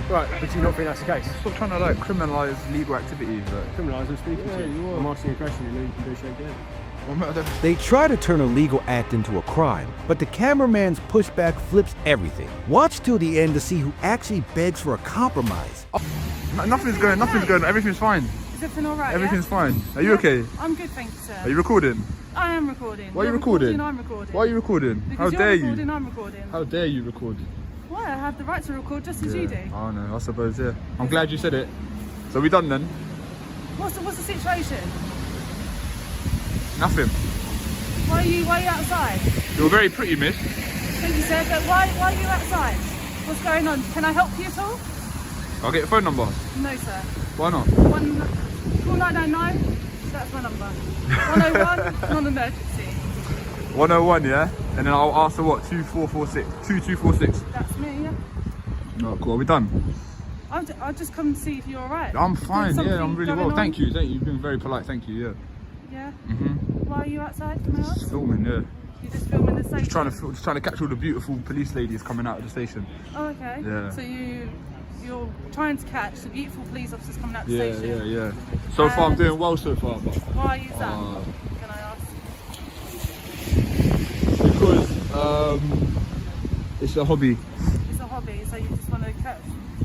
Right, but do you not think that's the case? Stop trying to like criminalise legal activities. Criminalise, I'm speaking to you. I'm asking you a question, you know you can do shake it. They try to turn a legal act into a crime, but the cameraman's pushback flips everything. Watch till the end to see who actually begs for a compromise. Nothing's going on, everything's fine. Is everything alright? Everything's fine. Are you okay? I'm good, thank you, sir. Are you recording? I am recording. Why are you recording? I'm recording. Why are you recording? Because How dare you're recording, you? I'm recording. How dare you record? Why? I have the right to record just as you do. I know, I suppose, yeah. I'm glad you said it. So we done then? What's the situation? Nothing. Why are you outside? You're very pretty, miss. Thank you, sir, but why are you outside? What's going on? Can I help you at all? I'll get your phone number. No, sir. Why not? Call 999, that's my number. 101, non-emergency. 101, yeah? And then I'll ask for what? 2446. 2246. That's me, yeah. Oh, cool. Are we done? I'll just come and see if you're alright. I'm fine, yeah, I'm really well. On? Thank you. You've been very polite, thank you, yeah. Yeah? Mm-hmm. Why are you outside? Can I ask? Just filming, yeah. You're just filming the station? Just trying to catch all the beautiful police ladies coming out of the station. Oh, okay. Yeah. So you're trying to catch the beautiful police officers coming out the station? Yeah. So far I'm doing well so far, but... Why are you that? Can I ask? Because it's a hobby. It's a hobby, so you just want to catch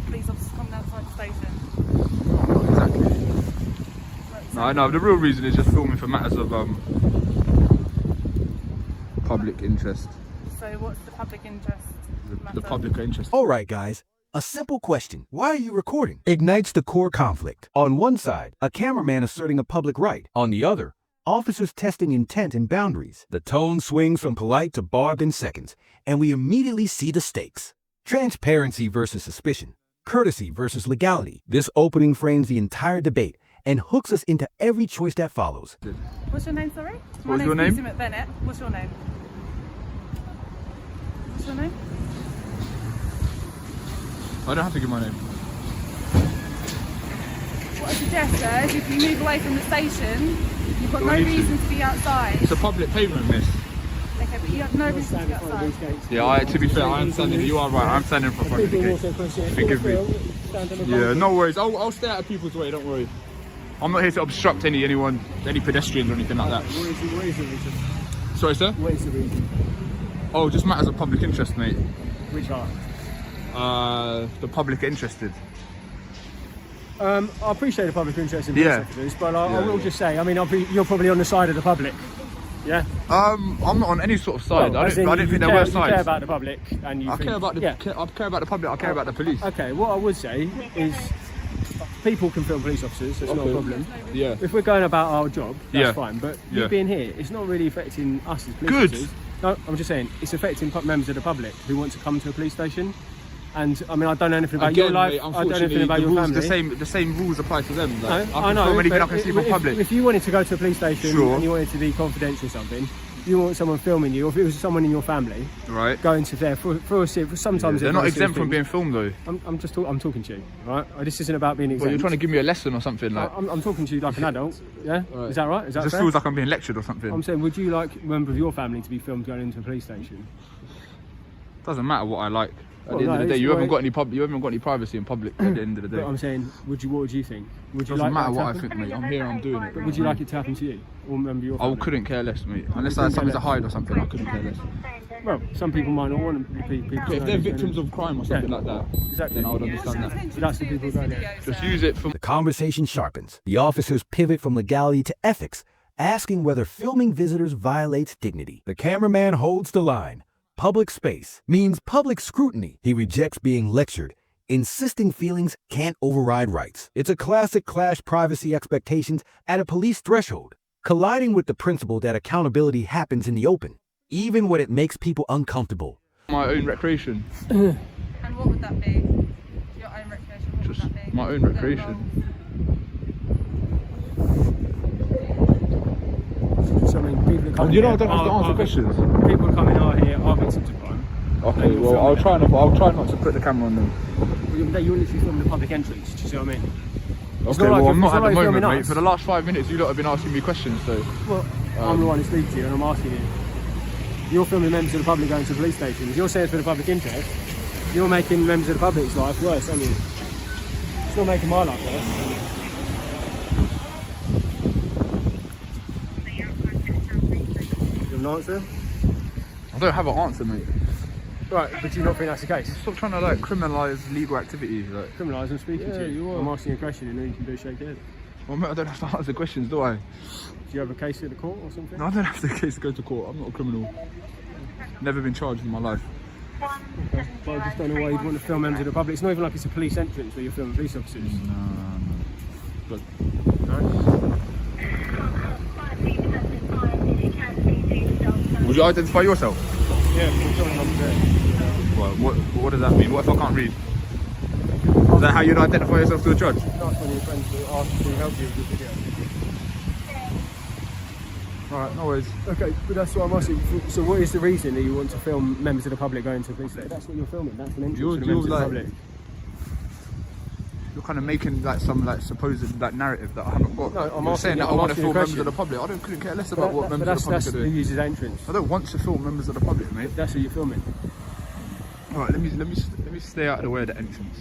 police officers coming outside the station? No, not exactly. No, I know. The real reason is just filming for matters of public interest. So what's the public interest? The public interest. All right, guys. A simple question. Why are you recording? Ignites the core conflict. On one side, a cameraman asserting a public right. On the other, officers testing intent and boundaries. The tone swings from polite to barbed in seconds, and we immediately see the stakes. Transparency versus suspicion. Courtesy versus legality. This opening frames the entire debate and hooks us into every choice that follows. What's your name, sorry? What's your name? My name's Bennett. What's your name? What's your name? I don't have to give my name. What I suggest is if you move away from the station, you've got no reason to be outside. It's a public pavement, miss. Okay, but you have no reason to be outside. Yeah, to be fair, I'm standing. You are right. I'm standing for front of the gate. Forgive me. Yeah, no worries. I'll stay out of people's way. Don't worry. I'm not here to obstruct anyone, any pedestrians or anything like that. What is the reason? Sorry, sir? What is the reason? Oh, just matters of public interest, mate. Which are? The public are interested. I appreciate the public interest in police officers, but I will just say, I mean, you're probably on the side of the public. Yeah. I'm not on any sort of side. Well, I don't think there were sides. You care about the public, and you. I care about the. I care about the public. I care about the police. Okay. What I would say is, people can film police officers. That's not a problem. Yeah. If we're going about our job, that's fine. But you being here, it's not really affecting us as police officers. No, I'm just saying it's affecting members of the public who want to come to a police station. And I mean, I don't know anything about your life. I don't know anything about your family. The same rules apply to them. Like, I know. Anything I can see from public. If you wanted to go to a police station and you wanted to be confidential or something, you want someone filming you, or if it was someone in your family, right, going to there for sometimes they're not exempt from being filmed though. I'm talking to you, right? This isn't about being exempt. Well, you're trying to give me a lesson or something like. I'm talking to you like an adult. Yeah, right. Is that right? Is that it just fair? feels like I'm being lectured or something. I'm saying, would you like a member of your family to be filmed going into a police station? Doesn't matter what I like. At the end of the day, you haven't got any privacy in public. At the end of the day, but I'm saying, what would you think? Doesn't matter what I think, mate. I'm here. I'm doing it. But would you like it to happen to you or a member of your family? I couldn't care less, mate. Unless I had something to hide or something, I couldn't care less. Well, some people might not want people. If they're victims of crime or something like that, exactly, then I would understand that. So that's the people going there. Just use it for. The conversation sharpens. The officers pivot from legality to ethics, asking whether filming visitors violates dignity. The cameraman holds the line. Public space means public scrutiny. He rejects being lectured, insisting feelings can't override rights. It's a classic clash privacy expectations at a police threshold, colliding with the principle that accountability happens in the open, even when it makes people uncomfortable. My own recreation. And what would that be? Your own recreation? What would that be? My own recreation. So, I mean, people are coming you know, I don't have to answer questions. People are coming out here are victims of crime. Okay, well, I'll try not to put the camera on them. You're literally filming the public entrance. Do you see what I mean? Okay, well, I'm not at the moment, mate. For the last 5 minutes, you lot have been asking me questions, so. Well, I'm the one who speaks to you, and I'm asking you. You're filming members of the public going to police stations. You're saying it's for the public interest. You're making members of the public's life worse, aren't you? It's not making my life worse. You have an answer? I don't have an answer, mate. Right, but do you not think that's the case? Stop trying to like criminalise legal activities. Like. Criminalise, I'm speaking to you. I'm asking you a question and all you can do is shake your head. Well, mate, I don't have to answer questions, do I? Do you have a case at the court or something? No, I don't have the case to go to court. I'm not a criminal. Never been charged in my life. Okay. But I just don't know why you'd want to film members of the public. It's not even like it's a police entrance where you're filming police officers. No. But No? would you identify yourself? Yeah, I'm showing up there. Well, what does that mean? What if I can't read? Is that how you'd identify yourself to a judge? Nice when your friends will ask to help you with the video. Alright, no worries. Okay, but that's what I'm asking. So what is the reason that you want to film members of the public going to a police station? That's what you're filming. That's an entrance to the members of the public. You're kind of making like some like supposed like narrative that I haven't got. No, I'm you're asking saying you- that I I'm want to asking you a film members of question. the public. I couldn't care less about what members of the public that's are who doing. uses entrance. I don't want to film members of the public, mate. That's who you're filming. Alright, let me stay out of the way of the entrance.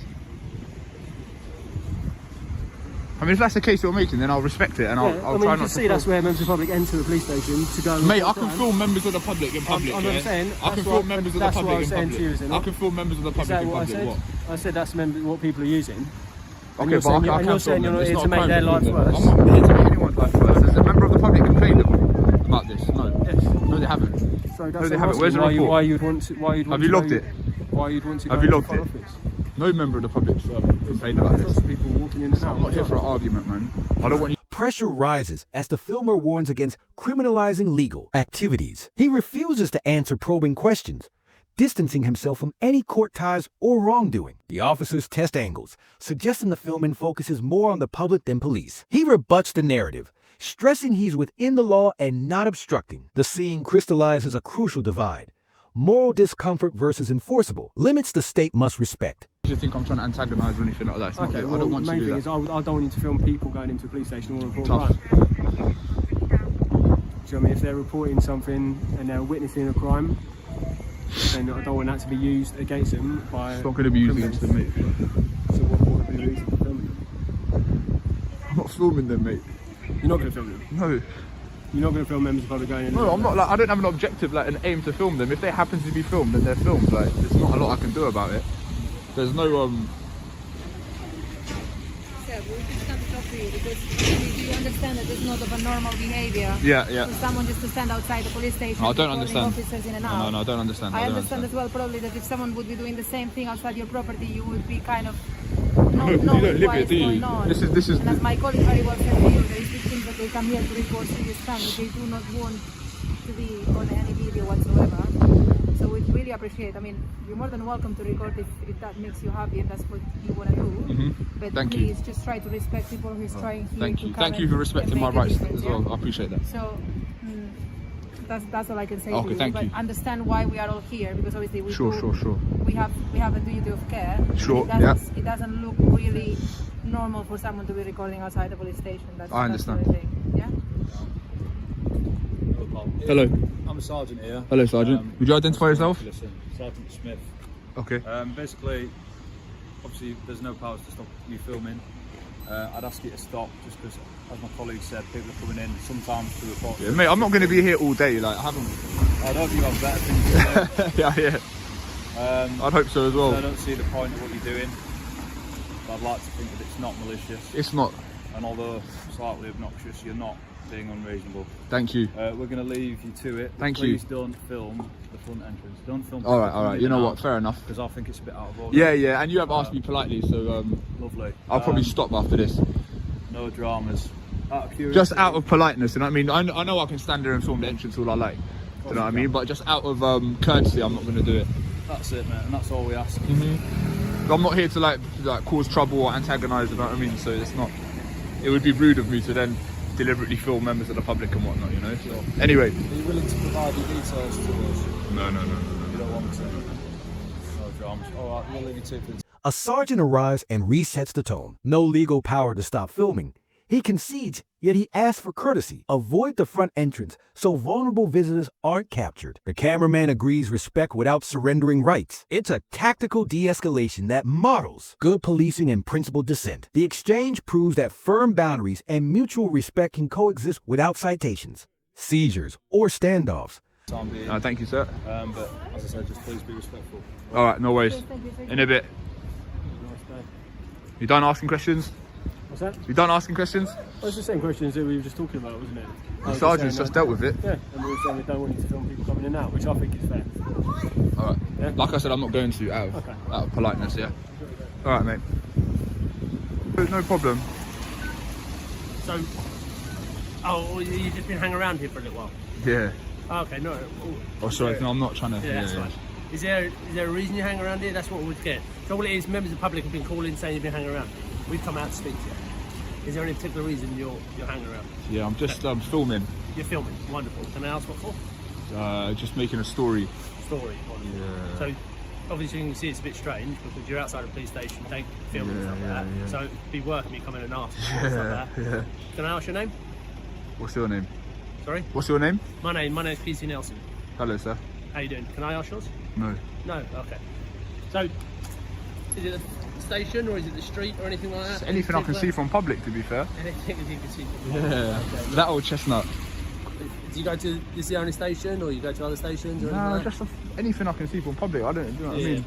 I mean, if that's the case you're making, then I'll respect it and I'll try you not can to see film. that's where members of the public enter a police station to go. Mate, I can film members of the public in public. I'm yeah? not saying. I can film members of the public in public. I can film members of the Is public that in what I public. said? What? I said that's what people are using. Okay, but I you're can saying film you're not them. It's here not to a make crime their to lives film them. worse. I'm not here to make anyone's life worse. Has a member of the public complained about this? No. Yes. No, they haven't. So No, that's they what haven't. I'm Where's the asking, report? why you'd want to? Have you logged it? Why you'd want to? Have go you into logged the it? office? No member of the public complained about Lots this. of people walking in and out. I'm not here for an argument, man. I don't want you. Pressure rises as the filmer warns against criminalizing legal activities. He refuses to answer probing questions, distancing himself from any court ties or wrongdoing. The officers test angles, suggesting the filming focuses more on the public than police. He rebuts the narrative, stressing he's within the law and not obstructing. The scene crystallizes a crucial divide. Moral discomfort versus enforceable limits the state must respect. Do you think I'm trying to antagonise or anything like that? It's not Okay, it. well, I don't want the to main do thing that. is I don't want you to film people going into a police station or reporting Tough. crime. Do you know what I mean? If they're reporting something and they're witnessing a crime, then I don't want that to be used against them by. It's not going to be used against them, mate. So what would be the reason for filming them? I'm not filming them, mate. You're not going to film them. No. You're not going to film members of the public going in. No, I'm not. Like, I don't have an objective, like an aim to film them. If they happen to be filmed, then they're filmed. Like, there's not a lot I can do about it. There's no Sir, we just can't talk to you because you understand that it's not of a normal behavior. Yeah. For someone just to stand outside the police station. No, I don't calling understand. Officers in and out. No, I don't understand. I don't understand as well probably that if someone would be doing the same thing outside your property, you would be kind of You not don't knowing live why it, it's do you? going on. This is. And as my colleague very well said to you, there is victims that they come here to report serious crime that they do not want to be on any video whatsoever. So we really appreciate. I mean, you're more than welcome to record if that makes you happy and that's what you want to do. But Thank you. please just try to respect people who's trying here Thank to you. come Thank you and- for respecting and my make a rights difference, as well. yeah? I appreciate that. So that's all I can say Okay, to you. thank But you. understand why we are all here because obviously we Sure. we have a duty of care. Sure, It doesn't look really normal for someone to be recording outside the police station. I understand. That's the thing. Yeah. Hello. I'm a sergeant here. Hello, Sergeant. Would you identify yourself? Listen, Sergeant Smith. Okay. Basically, obviously, there's no powers to stop you filming. I'd ask you to stop just because, as my colleague said, people are coming in sometimes to report. Yeah, mate, I'm not going to be here all day. Like, I haven't. I don't think you have better things to do. yeah. I'd hope so as well. I don't see the point of what you're doing. But I'd like to think that it's not malicious. It's not. And although slightly obnoxious, you're not being unreasonable. Thank you. We're going to leave you to it. Thank you. Please don't film the front entrance. Don't film. All right. You know what? Fair enough. Because I think it's a bit out of order. Yeah. And you have asked me politely, so Lovely. I'll probably stop after this. No dramas. Out of curiosity. Just out of politeness, you know what I mean? I know I can stand there and film the entrance all I like. Do you know what I mean? But just out of courtesy, I'm not going to do it. That's it, mate, and that's all we ask. I'm not here to like cause trouble or antagonise, you know what I mean? So it's not. It would be rude of me to then deliberately film members of the public and whatnot, you know. So, anyway. Are you willing to provide your details to us? No. You don't want to? No dramas. All right, we'll leave you to it. A sergeant arrives and resets the tone. No legal power to stop filming. He concedes, yet he asks for courtesy. Avoid the front entrance so vulnerable visitors aren't captured. The cameraman agrees respect without surrendering rights. It's a tactical de-escalation that models good policing and principled dissent. The exchange proves that firm boundaries and mutual respect can coexist without citations, seizures, or standoffs. Thank you, sir. But as I said, just please be respectful. All right, no worries. In a bit. You done asking questions? What's that? You done asking questions? Well, it's the same questions that we were just talking about, wasn't it? The sergeant's just dealt with it. Yeah, and we were saying we don't want you to film people coming in and out, which I think is fair. All right. Yeah? Like I said, I'm not going to out of politeness, yeah? All right, mate. No problem. So, you've just been hanging around here for a little while? Yeah. Oh, okay, no. Oh, sorry, no, I'm not trying to... Yeah, that's fine. Is there a reason you hang around here? That's what we're scared. So all it is, members of the public have been calling saying you've been hanging around. We've come out to speak to you. Is there any particular reason you're hanging around? Yeah, I'm just filming. You're filming, wonderful. Can I ask what for? Just making a story. Story, wonderful. Yeah. So obviously you can see it's a bit strange because you're outside a police station, take filming and stuff like that. Yeah. So it'd be worth me coming and asking stuff like that. Yeah. Can I ask your name? What's your name? Sorry? What's your name? My name's PC Nelson. Hello, sir. How you doing? Can I ask yours? No. No? Okay. So, is it the station or is it the street or anything like that? It's anything I can see from public, to be fair. Anything that you can see from public? Yeah. Okay. That old chestnut. Do you go to this is the only station or you go to other stations? Or anything No, like just anything I can see from public. I don't, do you know what I mean?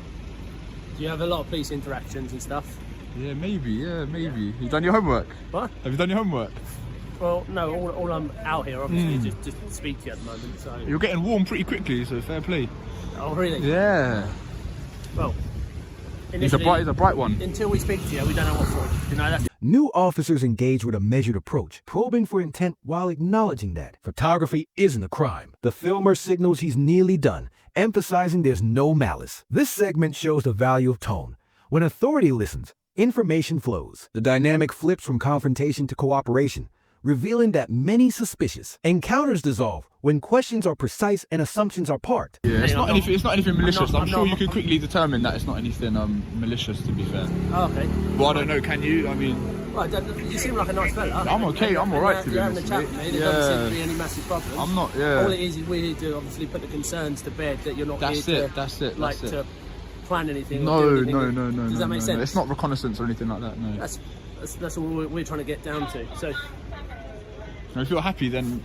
Do you have a lot of police interactions and stuff? Yeah, maybe. Yeah, maybe. You done your homework? What? Have you done your homework? Well, no. All I'm out here, obviously, is just to speak to you at the moment. So. You're getting warm pretty quickly, so fair play. Oh, really? Yeah. Well, he's a bright one. Until we speak to you, we don't know what for. You know, that's. New officers engage with a measured approach, probing for intent while acknowledging that photography isn't a crime. The filmer signals he's nearly done, emphasizing there's no malice. This segment shows the value of tone. When authority listens, information flows. The dynamic flips from confrontation to cooperation, revealing that many suspicious encounters dissolve when questions are precise and assumptions are parked. Yeah, it's not anything malicious. I'm sure you can quickly determine that it's not anything malicious, to be fair. Oh, okay. Well, I don't know, can you? I mean... Well, you seem like a nice fella. I'm okay, I'm alright, to be honest. You're having a chat with me, there doesn't seem to be any massive problem. I'm not, yeah. All it is we're here to obviously put the concerns to bed, that you're not here to plan anything. No. Does that make sense? It's not reconnaissance or anything like that, no. That's all we're trying to get down to. So... If you're happy, then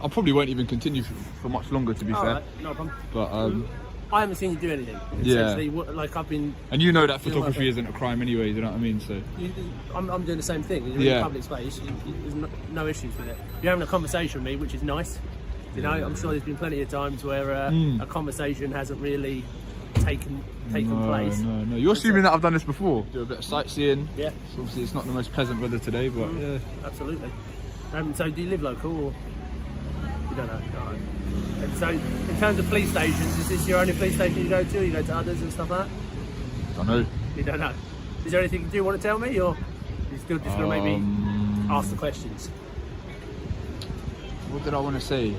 I probably won't even continue for much longer, to be fair. Right, no problem. But I haven't seen you do anything. Yeah. Like I've been. And you know that photography isn't a crime anyway. You know what I mean? So. I'm doing the same thing. You're in a public space. There's no issues with it. You're having a conversation with me, which is nice. You know, I'm sure there's been plenty of times where a conversation hasn't really taken place. No. You're assuming that I've done this before. Do a bit of sightseeing. Yeah. So obviously, it's not the most pleasant weather today, but yeah. Absolutely. So do you live local or you don't know? No. And so in terms of police stations, is this your only police station you go to? Or you go to others and stuff like that? Don't know. You don't know. Is there anything you do want to tell me, or you still just going to maybe ask the questions? What did I want to say?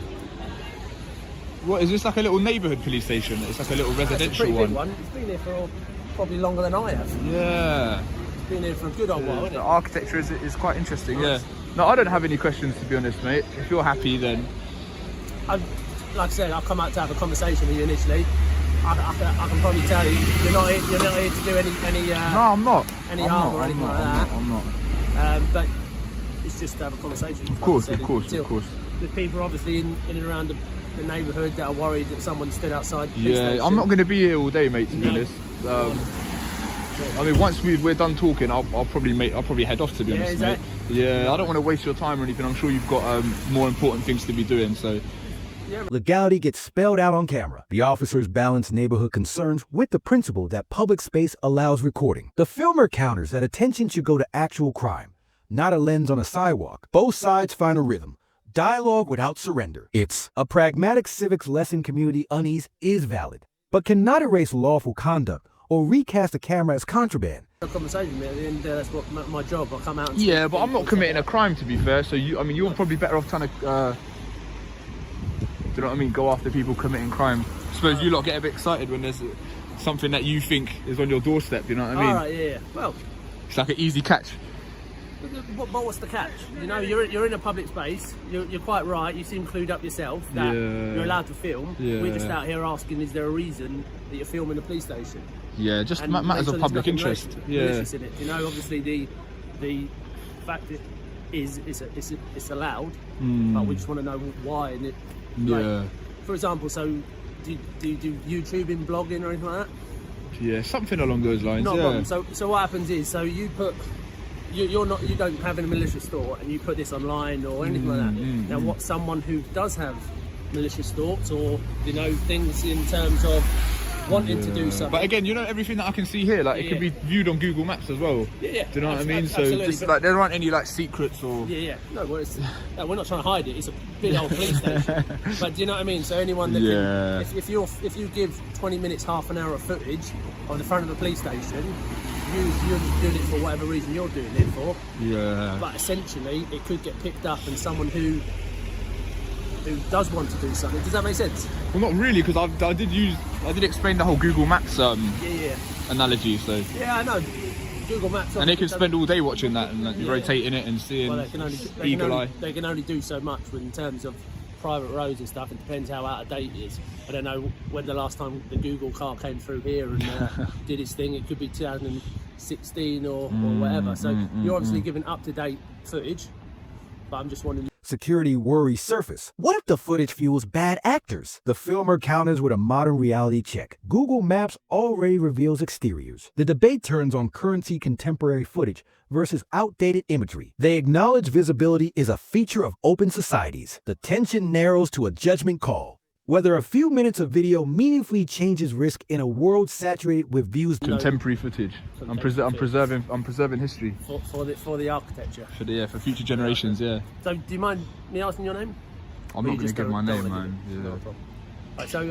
What is this, like a little neighbourhood police station? It's like a little residential it's a pretty big one. It's been here for probably longer than I have. Yeah. It's been here for a good old while, isn't The it? architecture is quite interesting. Nice. Yeah. No, I don't have any questions, to be honest, mate. If you're happy, then... Like I said, I've come out to have a conversation with you initially. I can probably tell you, you're not here to do any no, I'm not. Any harm or anything like that. I'm not. But it's just to have a conversation. Of course. There's people obviously in and around the neighbourhood that are worried that someone stood outside the police station. I'm not going to be here all day, mate, to be honest. I mean, once we're done talking, I'll probably head off, to be honest, mate. Yeah, I don't want to waste your time or anything. I'm sure you've got more important things to be doing, so... Legality gets spelled out on camera. The officers balance neighborhood concerns with the principle that public space allows recording. The filmer counters that attention should go to actual crime, not a lens on a sidewalk. Both sides find a rhythm. Dialogue without surrender. It's a pragmatic civics lesson. Community unease is valid, but cannot erase lawful conduct or recast a camera as contraband. A conversation, at the end, that's what my job. I come out. And but I'm not committing a crime, to be fair. So you're probably better off trying to, do you know what I mean? Go after people committing crime. I suppose you lot get a bit excited when there's something that you think is on your doorstep. You know what I mean? All right, yeah. Well, it's like an easy catch. But what's the catch? You know, you're in a public space. You're quite right. You seem clued up yourself that you're allowed to film. We're just out here asking, is there a reason that you're filming a police station? Yeah, just matters of public interest. Malicious in it. You know, obviously the fact that it's allowed, but we just want to know why. And it, like, for example, so do you do YouTubing, blogging, or anything like that? Yeah, something along those lines. Not a problem. So what happens is, so you put. You don't have a malicious thought, and you put this online or anything like that. Now, what someone who does have malicious thoughts, or you know, things in terms of wanting to do something. But again, you know, everything that I can see here, like it can be viewed on Google Maps as well. Yeah. Do you know what I mean? Absolutely. So just like there aren't any like secrets or. No, well, no, we're not trying to hide it. It's a big old police station. But do you know what I mean? So anyone that can, if you give 20 minutes, half an hour of footage of the front of the police station. You're just doing it for whatever reason you're doing it for. Yeah. But essentially, it could get picked up, and someone who does want to do something. Does that make sense? Well, not really, because I did explain the whole Google Maps analogy. So. Yeah, I know. Google Maps. And they can spend all day watching that and like, rotating it and seeing eagle eye. They can only do so much in terms of private roads and stuff. It depends how out of date it is. I don't know when the last time the Google car came through here and did its thing. It could be 2016 or whatever. So you're obviously giving up-to-date footage, but I'm just wondering. Security worries surface. What if the footage fuels bad actors? The filmer counters with a modern reality check. Google Maps already reveals exteriors. The debate turns on currency contemporary footage versus outdated imagery. They acknowledge visibility is a feature of open societies. The tension narrows to a judgment call. Whether a few minutes of video meaningfully changes risk in a world saturated with views. Contemporary footage. I'm preserving history. For the architecture. For future generations, So do you mind me asking your name? I'm not going to give my name, man. No problem. Right, so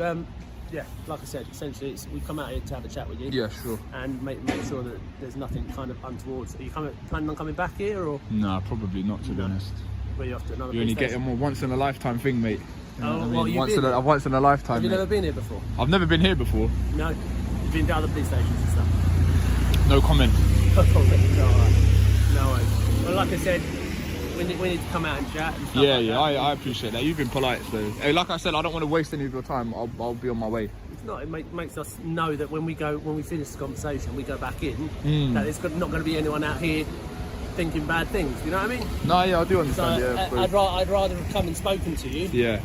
like I said, essentially we come out here to have a chat with you. Yeah, sure. And make sure that there's nothing kind of untoward. Are you planning on coming back here, or? No, probably not, to be honest. Where you off to another? You only get a once in a lifetime thing, mate. You know what I mean? Once in a lifetime. Have you never been here before? I've never been here before. No. You've been to other police stations and stuff? No comment. No worries. Well, like I said, we need to come out and chat and stuff. I appreciate that. You've been polite, so like I said, I don't want to waste any of your time. I'll be on my way. It's not. It makes us know that when we finish the conversation, we go back in. That there's not going to be anyone out here thinking bad things. You know what I mean? No, I do understand. So, I'd rather have come and spoken to you. Yeah.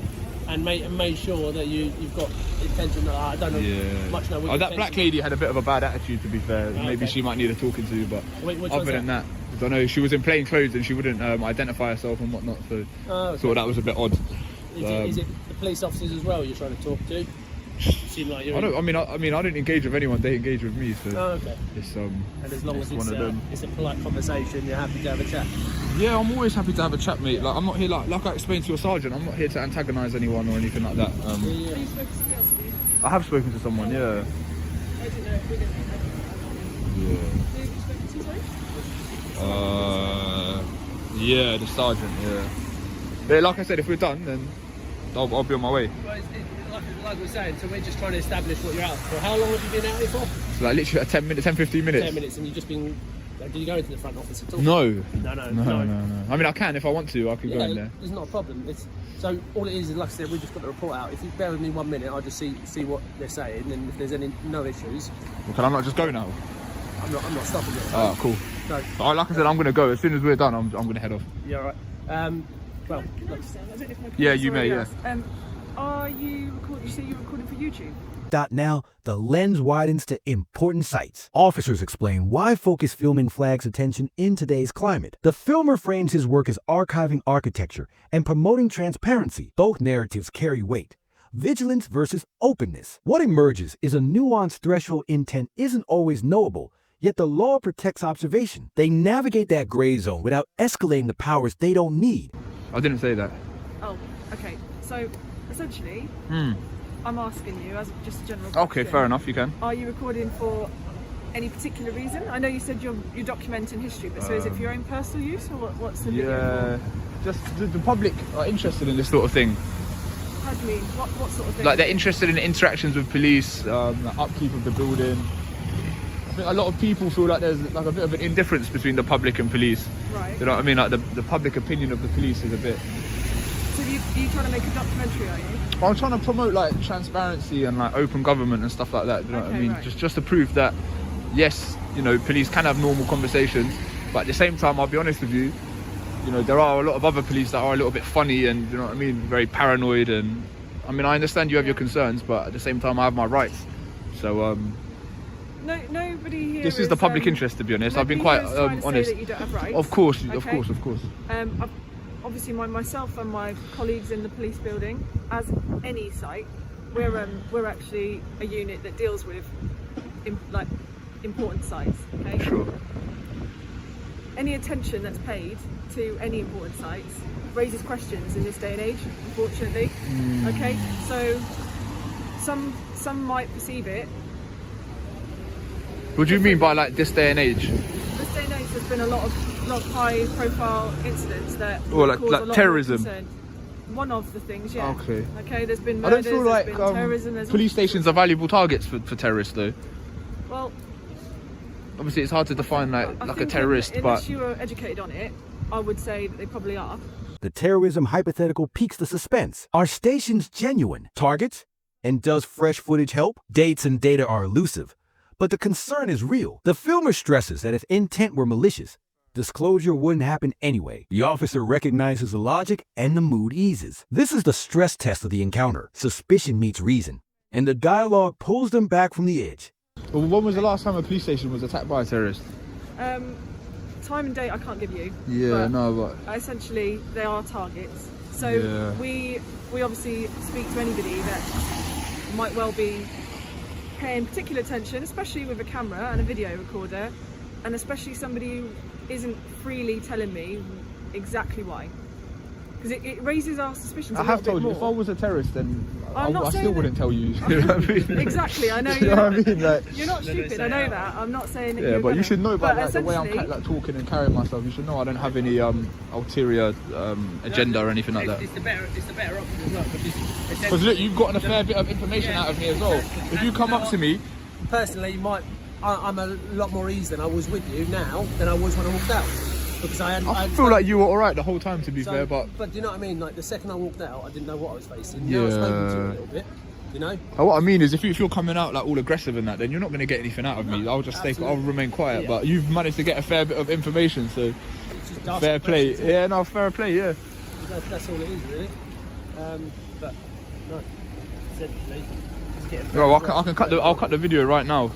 And made sure that you've got intention. I don't know much. Know that black lady had a bit of a bad attitude, to be fair. Maybe she might need a talking to, but other than that, I don't know. She was in plain clothes and she wouldn't identify herself and whatnot. So thought that was a bit odd. Is it the police officers as well you're trying to talk to? Seem like I don't engage with anyone. They engage with me. So it's and as long as it's a polite conversation, you're happy to have a chat. Yeah, I'm always happy to have a chat, mate. Like I'm not here like I explained to your sergeant. I'm not here to antagonise anyone or anything like that. Have you spoken to somebody else, do you? I have spoken to someone. Yeah. I didn't know if we didn't know. Who have you spoken to, sorry? The sergeant. Yeah. Like I said, if we're done, then I'll be on my way. Well, like we're saying, so we're just trying to establish what you're out for. How long have you been out here for? So like literally 10 minutes, 10-15 minutes. 10 minutes, and you've just been. Did you go into the front office at all? No. No. I mean, I can if I want to. I can go in there. It's not a problem. So all it is, like I said, we just got the report out. If you bear with me 1 minute, I'll just see what they're saying, and if there's no issues. Well, can I not just go now? I'm not stopping you. Oh, cool. So, like I said, I'm going to go. As soon as we're done, I'm going to head off. Yeah, all right. Well, I don't know if my yeah, you may, Are you recording? You say you're recording for YouTube? Now, the lens widens to important sights. Officers explain why focus filming flags attention in today's climate. The filmer frames his work as archiving architecture and promoting transparency. Both narratives carry weight. Vigilance versus openness. What emerges is a nuanced threshold intent isn't always knowable, yet the law protects observation. They navigate that gray zone without escalating the powers they don't need. I didn't say that. Oh, okay. So, essentially, I'm asking you as just a general question. Okay, fair enough, you can. Are you recording for any particular reason? I know you said you're documenting history, but so is it for your own personal use, or what's the video for? Just the public are interested in this sort of thing. How do you mean? What sort of thing? Like they're interested in interactions with police, the upkeep of the building. think a lot of people feel like there's like a bit of an indifference between the public and police. Right. You know what I mean? Like the public opinion of the police is a bit. So you trying to make a documentary, are you? I'm trying to promote like transparency and like open government and stuff like that. You know what I mean? Right. Just to prove that, yes, you know, police can have normal conversations, but at the same time, I'll be honest with you, you know, there are a lot of other police that are a little bit funny and, you know what I mean, very paranoid. And I mean, I understand you have your concerns, but at the same time, I have my rights. So nobody here. This is the public interest, to be honest. I've been quite honest. That you don't have rights. Of course, Okay. of course. Obviously, myself and my colleagues in the police building, as any site, we're actually a unit that deals with important sites. Okay. Sure. Any attention that's paid to any important sites raises questions in this day and age, unfortunately. Okay. So some might perceive it. What do you mean by like this day and age? This day and age, there's been a lot of high-profile incidents that Or cause a lot terrorism. more concern. One of the things, yeah. Okay. There's been I murders. don't feel like there's been terrorism. There's police stations are valuable targets for terrorists, though. Well, obviously, it's hard to define I like a think terrorist, unless but you were educated on it, I would say that they probably are. The terrorism hypothetical piques the suspense. Are stations genuine targets? And does fresh footage help? Dates and data are elusive, but the concern is real. The filmer stresses that if intent were malicious, disclosure wouldn't happen anyway. The officer recognizes the logic and the mood eases. This is the stress test of the encounter. Suspicion meets reason, and the dialogue pulls them back from the edge. Well, when was the last time a police station was attacked by a terrorist? Time and date I can't give you. Yeah, but essentially they are targets. So we obviously speak to anybody that might well be paying particular attention, especially with a camera and a video recorder, and especially somebody who isn't freely telling me exactly why. Because it raises our suspicions. I have told you, if I was a terrorist, then I still wouldn't tell you. You know what I mean? Exactly, I know. You know what I mean? Like, you're not stupid. I know that. I'm not saying that. Yeah, you're but you should know about like, the way I'm essentially- like talking and carrying myself. You should know I don't have any ulterior agenda or anything like that. It's the better option as well, Because look, you've gotten a fair bit of information out of me as well. If you come up to me, personally, I'm a lot more easy than I was with you now than I was when I walked out. Because I feel like you were alright the whole time, to be fair, but do you know what I mean? Like the second I walked out, I didn't know what I was facing. Now I've spoken to you a little bit, you know. what I mean is, if you're coming out like all aggressive and that, then you're not going to get anything out of me. I'll just I'll remain quiet. But you've managed to get a fair bit of information, so fair play. Yeah, no, fair play. Yeah. That's all it is, really. But no, essentially, just get. Bro, I'll cut the video right now.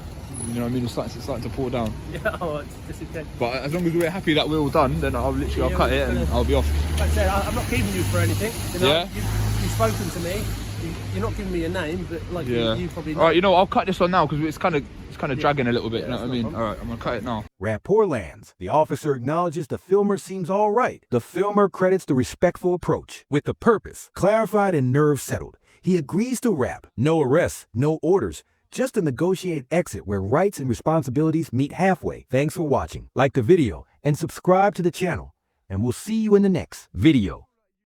You know what I mean? It's starting to pour down. Yeah, just okay. But as long as we're happy that we're all done, then I'll cut it and I'll be off. Like I said, I'm not keeping you for anything. You know, Yeah. You've spoken to me. You're not giving me a name, but like you probably know. All right, you know, I'll cut this one now because it's kind of dragging a little bit. You know what I mean? All right, I'm gonna cut it now. Rapport lands. The officer acknowledges the filmer seems all right. The filmer credits the respectful approach. With the purpose clarified and nerves settled, he agrees to wrap. No arrests, no orders. Just a negotiated exit where rights and responsibilities meet halfway. Thanks for watching. Like the video and subscribe to the channel. And we'll see you in the next video.